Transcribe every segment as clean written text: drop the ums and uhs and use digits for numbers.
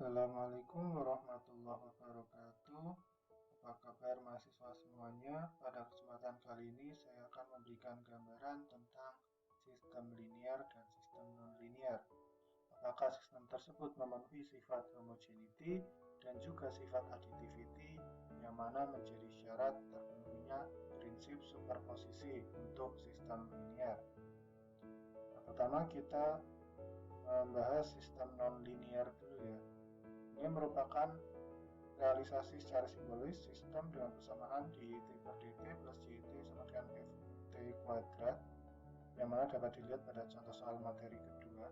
Assalamualaikum warahmatullahi wabarakatuh. Apa kabar mahasiswa semuanya? Pada kesempatan kali ini saya akan memberikan gambaran tentang sistem linear dan sistem non-linear. Apakah sistem tersebut memenuhi sifat homogeneity dan juga sifat additivity, yang mana menjadi syarat terpenuhinya prinsip superposisi untuk sistem linear. Pertama kita membahas sistem non-linear dulu ya. Ini merupakan realisasi secara simbolis sistem dengan persamaan dt per dt plus ct sama dengan ft kuadrat, yang mana dapat dilihat pada contoh soal materi kedua.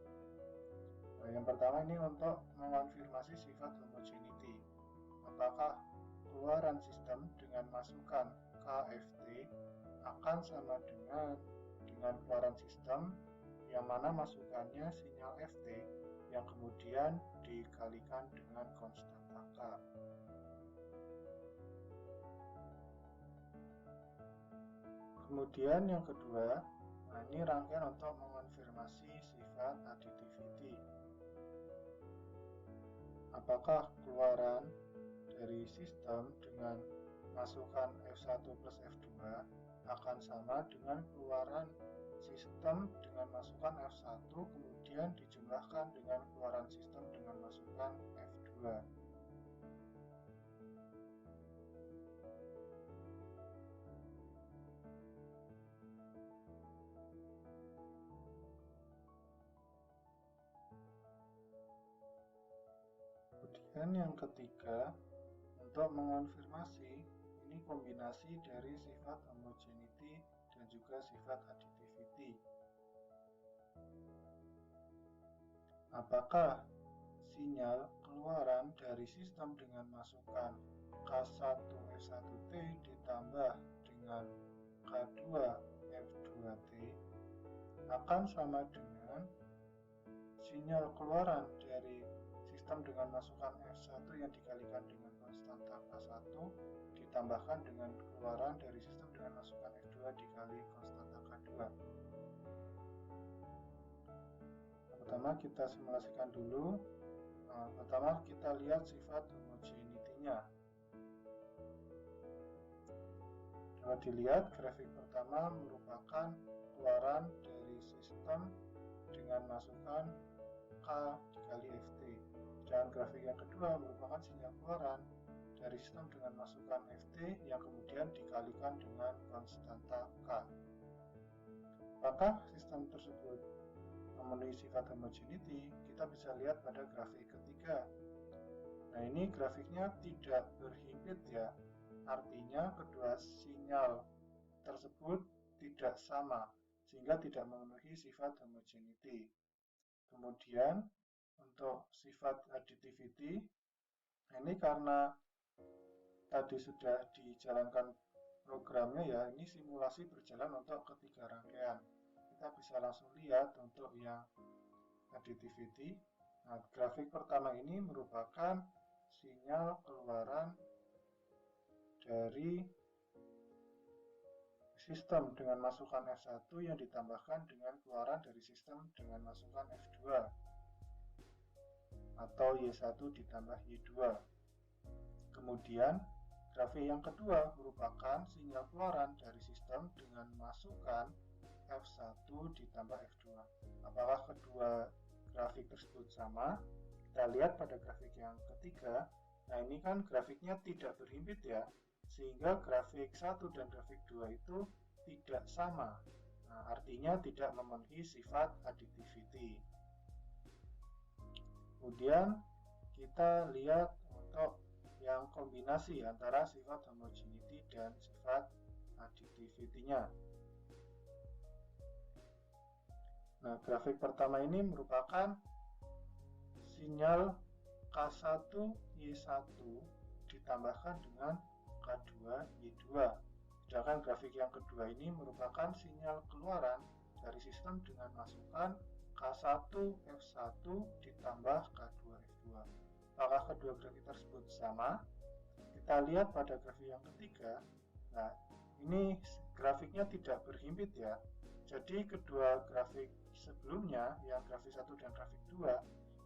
Nah, yang pertama ini untuk mengonfirmasi sifat homogeneity. Apakah keluaran sistem dengan masukan kft akan sama dengan keluaran sistem yang mana masukannya sinyal ft yang kemudian dikalikan dengan konstanta k. Kemudian yang kedua, ini rangkaian untuk mengonfirmasi sifat additivity. Apakah keluaran dari sistem dengan masukan F1 plus F2 akan sama dengan keluaran sistem dengan masukan F1 kemudian dijumlahkan dengan keluaran sistem dengan masukan F2. Kemudian yang ketiga, untuk mengonfirmasi ini kombinasi dari sifat homogeneity dan juga sifat additivity. Apakah sinyal keluaran dari sistem dengan masukan K1F1T ditambah dengan K2 F2T akan sama dengan sinyal keluaran dari sistem dengan masukan F1 yang dikalikan dengan konstanta K1 ditambahkan dengan keluaran dari sistem dengan masukan F2 dikali konstanta K2. Pertama kita simulasikan dulu. Pertama kita lihat sifat homogeneity-nya. Dapat dilihat grafik pertama merupakan keluaran dari sistem dengan masukan K dikali Ft. Dan grafik yang kedua merupakan sinyal keluaran dari sistem dengan masukan Ft yang kemudian dikalikan dengan konstanta K. Apakah sistem tersebut memenuhi sifat homogeneity? Kita bisa lihat pada grafik ketiga. Nah, ini grafiknya tidak berhimpit ya. Artinya kedua sinyal tersebut tidak sama sehingga tidak memenuhi sifat homogeneity. Kemudian untuk sifat additivity, ini karena tadi sudah dijalankan programnya ya, ini simulasi berjalan untuk ketiga rangkaian. Kita bisa langsung lihat untuk yang additivity. Nah, grafik pertama ini merupakan sinyal keluaran dari sistem dengan masukan F1 yang ditambahkan dengan keluaran dari sistem dengan masukan F2 atau Y1 ditambah Y2. Kemudian grafik yang kedua merupakan sinyal keluaran dari sistem dengan masukan F1 ditambah F2. Apakah kedua grafik tersebut sama? Kita lihat pada grafik yang ketiga. Nah, ini kan grafiknya tidak berhimpit ya, sehingga grafik 1 dan grafik 2 itu tidak sama. Nah, artinya tidak memenuhi sifat additivity. Kemudian kita lihat untuk yang kombinasi antara sifat homogeneity dan sifat additivity-nya. Nah, grafik pertama ini merupakan sinyal K1 Y1 ditambahkan dengan K2 Y2. Sedangkan grafik yang kedua ini merupakan sinyal keluaran dari sistem dengan masukan K1 F1 ditambah K2 F2. Apakah kedua grafik tersebut sama? Kita lihat pada grafik yang ketiga. Nah, ini grafiknya tidak berhimpit ya. Jadi kedua grafik sebelumnya, yang grafik 1 dan grafik 2,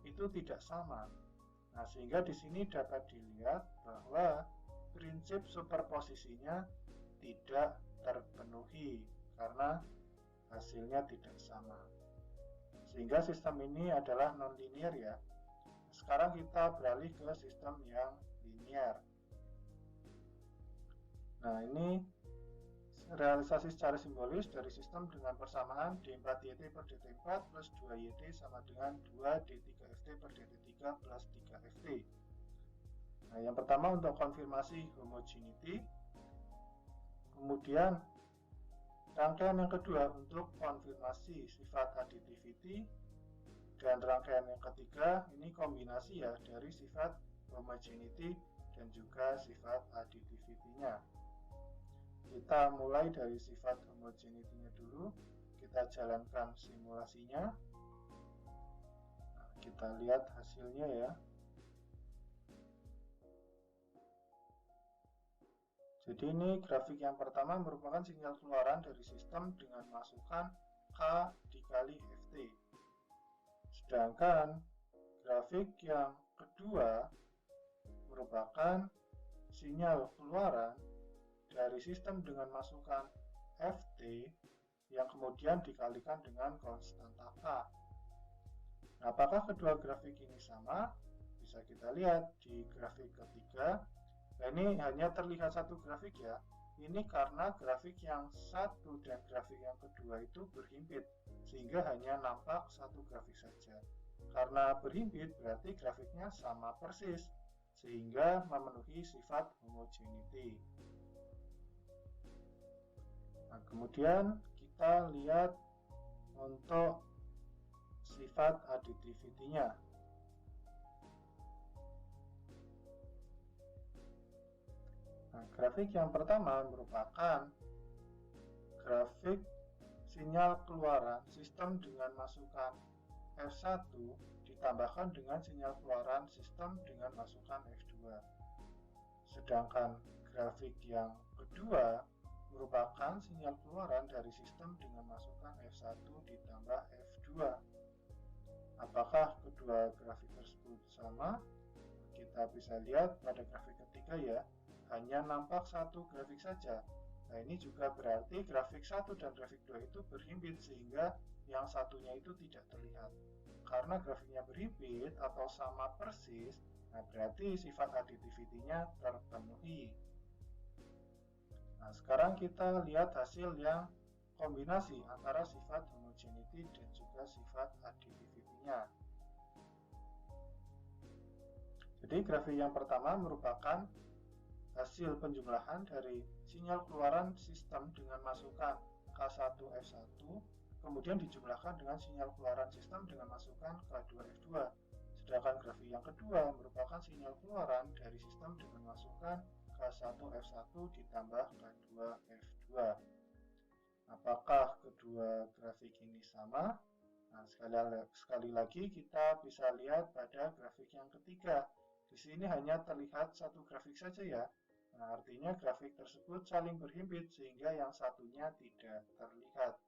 itu tidak sama. Nah, sehingga di sini dapat dilihat bahwa prinsip superposisinya tidak terpenuhi karena hasilnya tidak sama. Sehingga sistem ini adalah non-linear ya. Sekarang kita beralih ke sistem yang linear. Nah, ini realisasi secara simbolis dari sistem dengan persamaan D4YT per DT4 plus 2YT sama dengan 2D3FT per DT3 plus 3FT. Nah, yang pertama untuk konfirmasi homogeneity. Kemudian rangkaian yang kedua untuk konfirmasi sifat additivity. Dan rangkaian yang ketiga ini kombinasi ya dari sifat homogeneity dan juga sifat additivity-nya. Kita mulai dari sifat homogeneity-nya dulu. Kita jalankan simulasinya. Nah, kita lihat hasilnya ya. Jadi ini grafik yang pertama merupakan sinyal keluaran dari sistem dengan masukan K dikali Ft. Sedangkan grafik yang kedua merupakan sinyal keluaran dari sistem dengan masukan Ft yang kemudian dikalikan dengan konstanta K. Nah, apakah kedua grafik ini sama? Bisa kita lihat di grafik ketiga. Nah, ini hanya terlihat satu grafik ya. Ini karena grafik yang satu dan grafik yang kedua itu berhimpit, sehingga hanya nampak satu grafik saja. Karena berhimpit berarti grafiknya sama persis, sehingga memenuhi sifat homogeneity. Nah, kemudian kita lihat untuk sifat additivity-nya. Nah, grafik yang pertama merupakan grafik sinyal keluaran sistem dengan masukan F1 ditambahkan dengan sinyal keluaran sistem dengan masukan F2. Sedangkan grafik yang kedua merupakan sinyal keluaran dari sistem dengan masukan F1 ditambah F2. Apakah kedua grafik tersebut sama? Kita bisa lihat pada grafik ketiga ya, hanya nampak satu grafik saja. Nah, ini juga berarti grafik 1 dan grafik 2 itu berhimpit sehingga yang satunya itu tidak terlihat. Karena grafiknya berhimpit atau sama persis, nah berarti sifat additivity-nya terpenuhi. Nah, sekarang kita lihat hasil yang kombinasi antara sifat homogeneity dan juga sifat additivity-nya. Jadi grafik yang pertama merupakan hasil penjumlahan dari sinyal keluaran sistem dengan masukan K1F1, kemudian dijumlahkan dengan sinyal keluaran sistem dengan masukan K2F2. Sedangkan grafik yang kedua merupakan sinyal keluaran dari sistem dengan masukan K1F1 ditambah K2F2. Apakah kedua grafik ini sama? Nah, sekali lagi kita bisa lihat pada grafik yang ketiga. Di sini hanya terlihat satu grafik saja ya. Nah, artinya grafik tersebut saling berhimpit sehingga yang satunya tidak terlihat.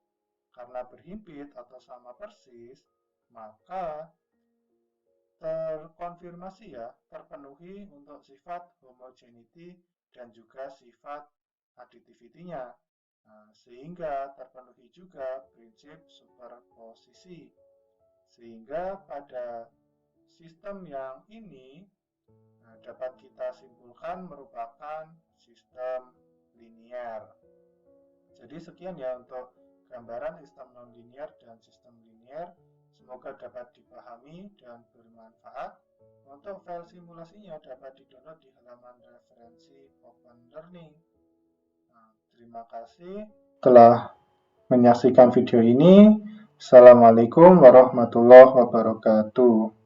Karena berhimpit atau sama persis, maka terkonfirmasi ya, terpenuhi untuk sifat homogeneity dan juga sifat additivity-nya. Nah, sehingga terpenuhi juga prinsip superposisi. Sehingga pada sistem yang ini dapat kita simpulkan merupakan sistem linear. Jadi sekian ya untuk gambaran sistem non-linear dan sistem linear. Semoga dapat dipahami dan bermanfaat. Untuk file simulasinya dapat didownload di halaman referensi Open Learning. Nah, terima kasih telah menyaksikan video ini. Assalamualaikum warahmatullahi wabarakatuh.